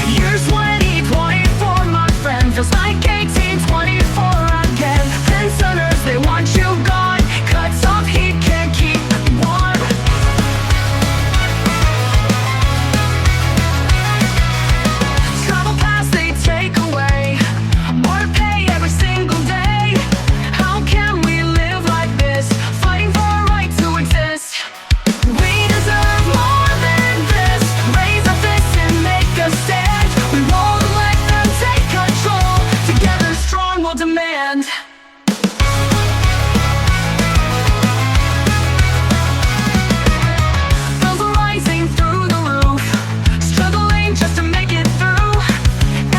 Years 2024, my friend, feels like 1824 again. Pensioners, they want you gone. Cuts off heat, can't keep warm. Travel pass, they take away. More pay every single day. How can we live like this? Fighting for a right to exist. We deserve more than this. Raise our fists and make a stand. We won't let them take control. Together strong we'll demand. Bills are rising through the roof. Struggling just to make it through.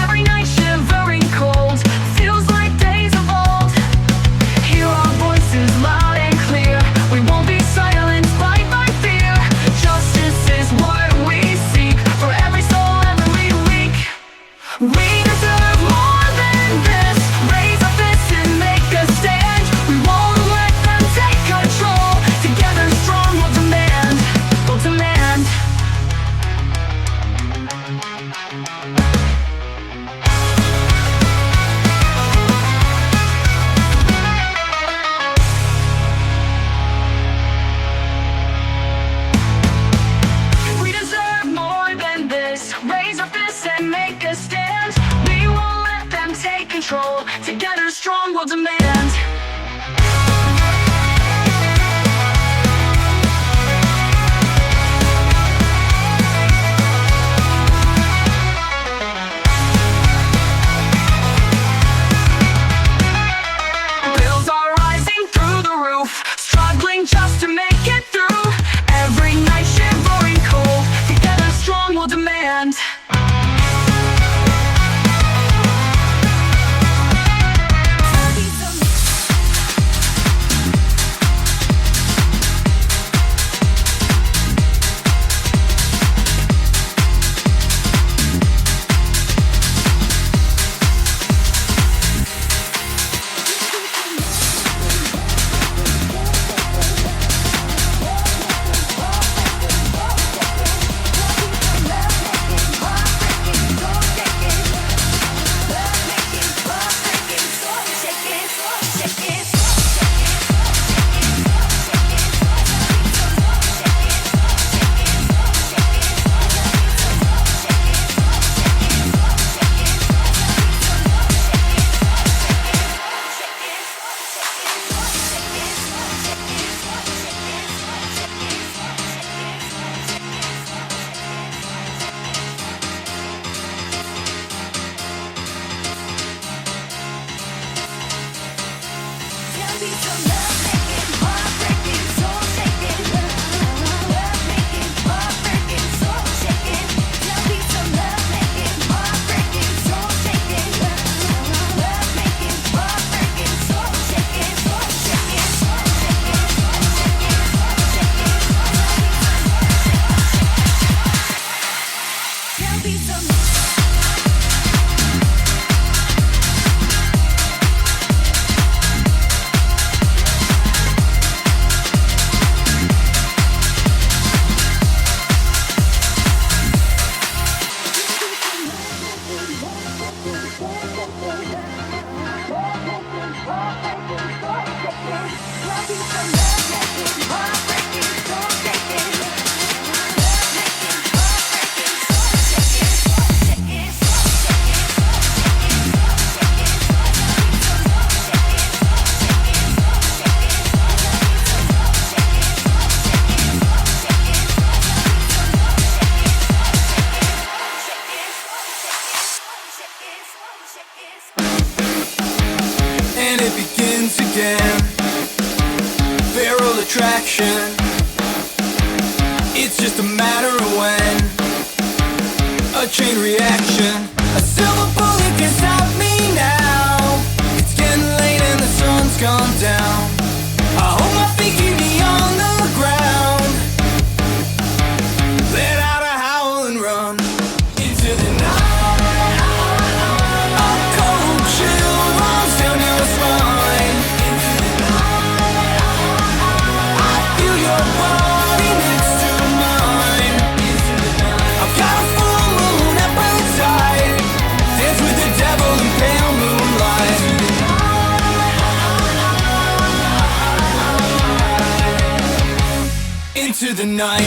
Every night shivering cold. Feels like days of old. Hear our voices loud and clear. We won't be silenced by fear. Justice is what we seek. For every soul, every week. We deserve more than this. Raise our fists and make a stand. We won't let them take control. Together strong we'll demand. We'll demand. We deserve more than this. Raise our fists and make a stand. We won't let them take control. Together strong we'll demand. Bills are rising through the roof. Struggling just to make it through. Every night shivering cold. Together strong we'll demand. And it begins again. Feral attraction. It's just a matter of when. A chain reaction. A silver bullet can stop me now. It's getting late and the sun's gone down. I hope my feet keep me on the ground. Let out a howl and run into the night. A cold chill runs down your spine. Into the night. I feel your body into the night.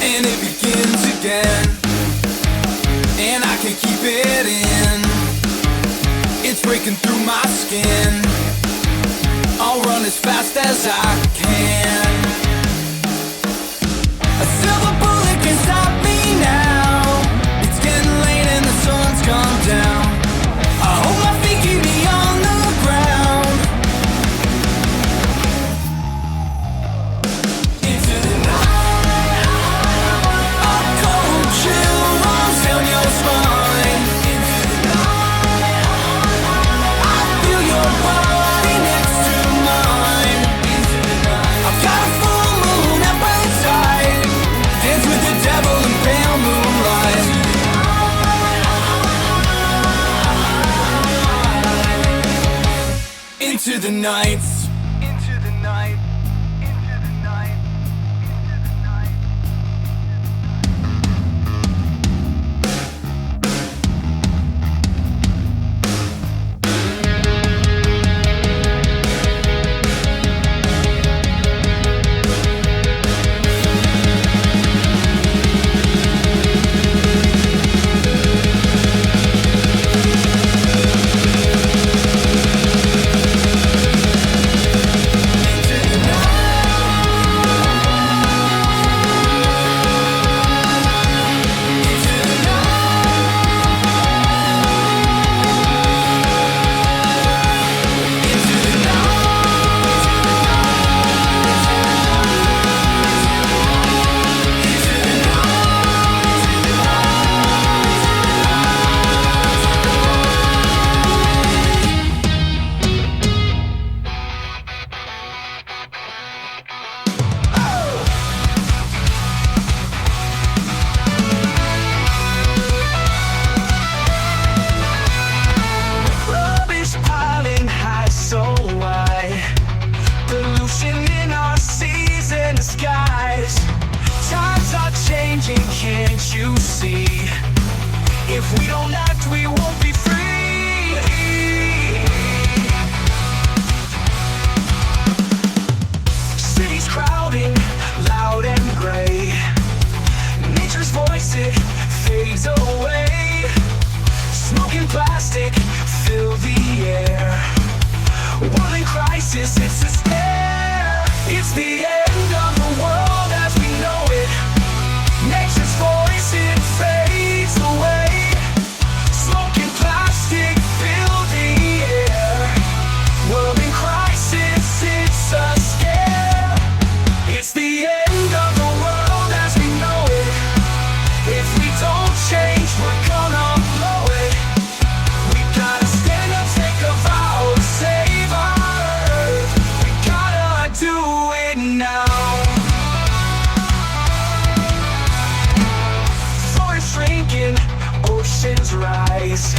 And it begins again, and I can't keep it in. It's breaking through my skin. I'll run as fast as I can. A silver bullet can stop me now. It's getting late and the sun's come down. I hope my feet keep me on the ground. Into the night, a cold chill runs down your spine. Into the night, I feel your body next to mine. Into the night, I've got a full moon appetite. Dance with the devil in pale moonlight. Into the night. Into the night. Into the night. Into the night. Love is piling high, so wide. Pollution in our seas and the skies. Times are changing, can't you see? If we don't act, we won't be free. Cities crowding, loud and gray. Nature's voice, it fades away. Smoke and plastic fill the air. World in crisis, it's a scare. It's the end of the world as we know it. Nature's voice, it fades away. Smoke and plastic fill the air. World in crisis, it's a scare. It's the end of the world as we know it. If we don't change, we're gonna blow it. We gotta stand up, take a vow to save our earth. We gotta do it now. Forests shrinking, oceans rise.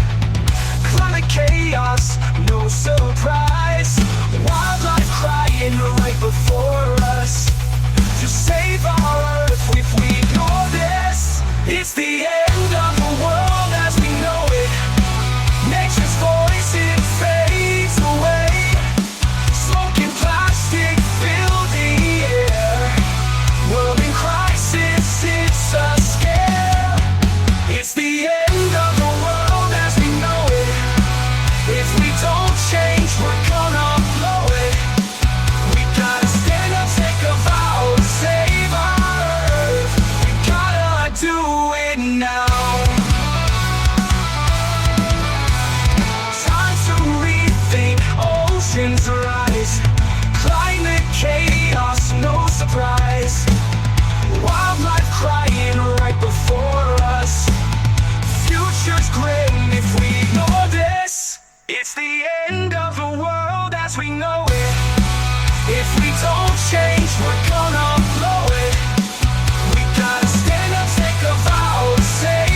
Climate chaos, no surprise. Wildlife crying right before us. To save our earth if we ignore this. It's the end of the world as we know it. Nature's voice, it fades away. Smoke and plastic fill the air. World in crisis, it's a scare. It's the end of the world as we know it. If we don't change, we're gonna blow it. We gotta stand up, take a vow to save our earth. We gotta do it now. Time to rethink, oceans rise. Climate chaos, no surprise. Wildlife crying right before us. Future's grim if we ignore this. It's the end of the world as we know it. If we don't change, we're gonna blow it. We gotta stand up, take a vow to save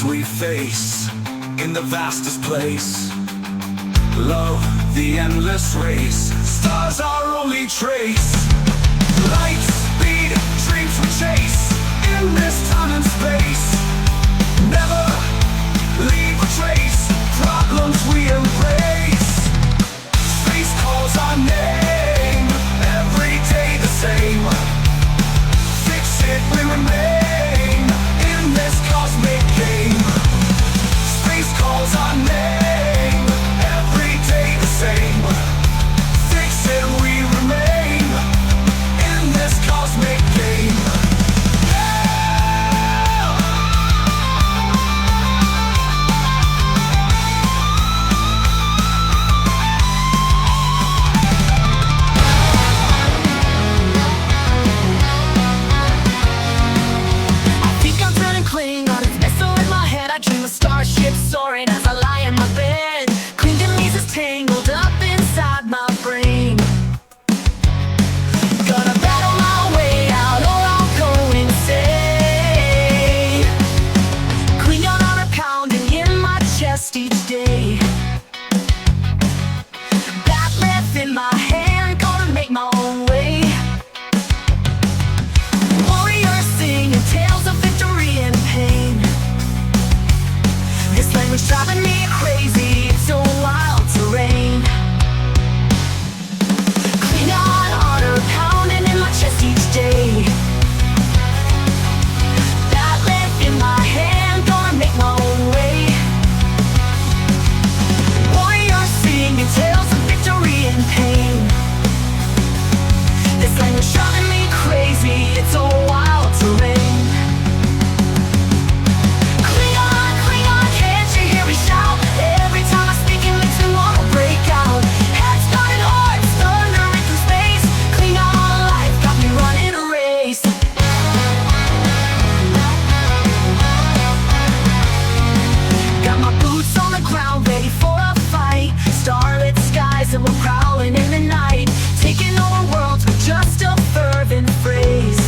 problems we face in the vastest place. Love, the endless race, stars our only trace. Light, speed, dreams we chase in this time and space. Never leave a trace, problems we embrace. Space calls our name, every day the same. Fix it, we remain in this cosmic game. Space calls our name, every day the same. Fix it, we remain in this cosmic game. Starship soaring as I lie in my bed. Clintonese is tangled up inside my brain. Gonna battle my way out or I'll go insane. Klingon armor pounding in my chest each day. Bat left in my hand, gonna make my own way. Warriors singing tales of victory and pain. This language driving me crazy, it's so wild terrain. Klingon honor pounding in my chest each day. That left in my hand, gonna make my own way. Warriors singing tales of victory and pain. This language driving me crazy, it's so wild terrain. Shout. Every time I speak it makes me wanna break out. Heads starting hearts, thundering through space. Klingon life got me running a race. Got my boots on the ground, ready for a fight. Starlit skies and we're prowling in the night, taking over worlds with just a fervent phrase.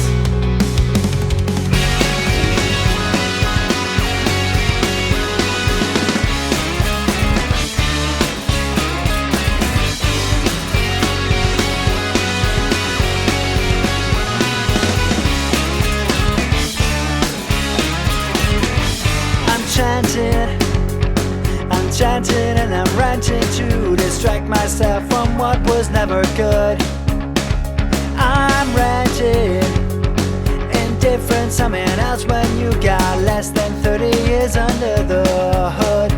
I'm chanting and I'm ranting to distract myself from what was never good. I'm ranting, indifferent, something else when you got less than 30 years under the hood.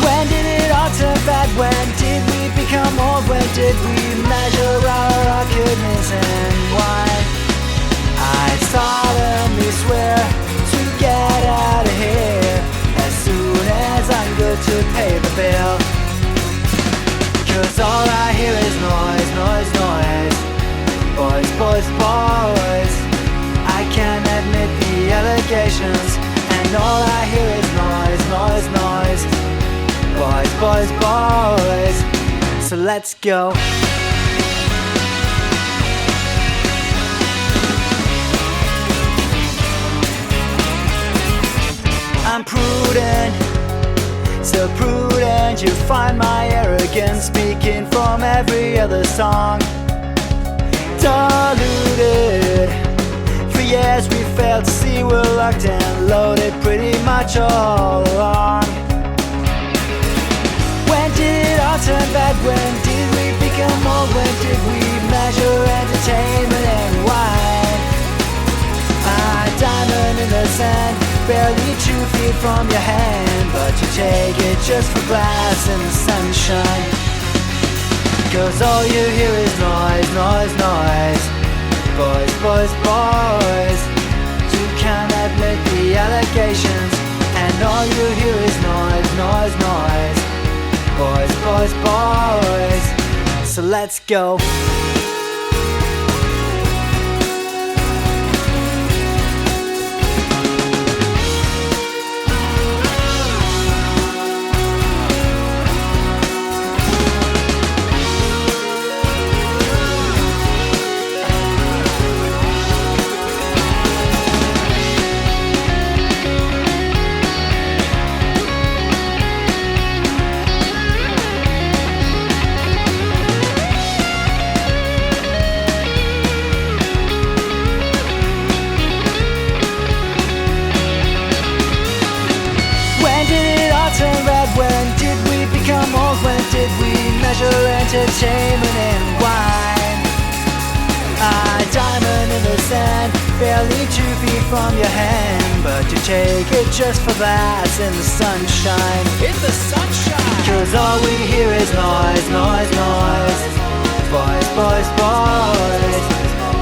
When did it all turn bad? When did we become old? When did we measure our awkwardness and why? I solemnly swear to get out of here as soon as I'm good to pay the bill. Cause all I hear is noise, noise, noise. Boys, boys, boys. I can't admit the allegations, and all I hear is noise, noise, noise. Boys, boys, boys. So let's go. I'm prudent, so prudent. You find my arrogance speaking from every other song. Diluted. For years we failed to see we're locked and loaded pretty much all along. When did it all turn bad? When did we become old? When did we measure entertainment and wine? A diamond in the sand, barely 2 feet from your hand, but you take it just for glass in the sunshine. Cause all you hear is noise, noise, noise. Boys, boys, boys. You can't admit the allegations, and all you hear is noise, noise, noise. Boys, boys, boys. So let's go. entertainment and wine. A diamond in the sand, barely 2 feet from your hand, but you take it just for that in the sunshine. In the sunshine. Cause all we hear is noise, noise, noise. Boys, boys, boys.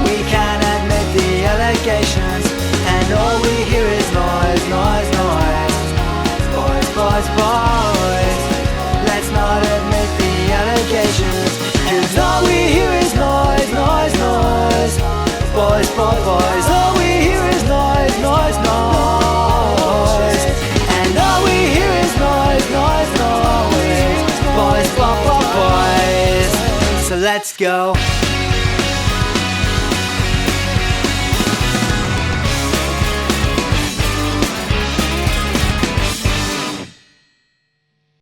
We can't admit the allegations, and all we hear is noise, noise, noise. Boys, boys, boys. Let's not admit the allegations, cause all we hear is noise, noise, noise. Boys, boys, boys. All we hear is noise, noise, noise. And all we hear is noise, noise, noise. Boys, boys, boys, boys. So let's go.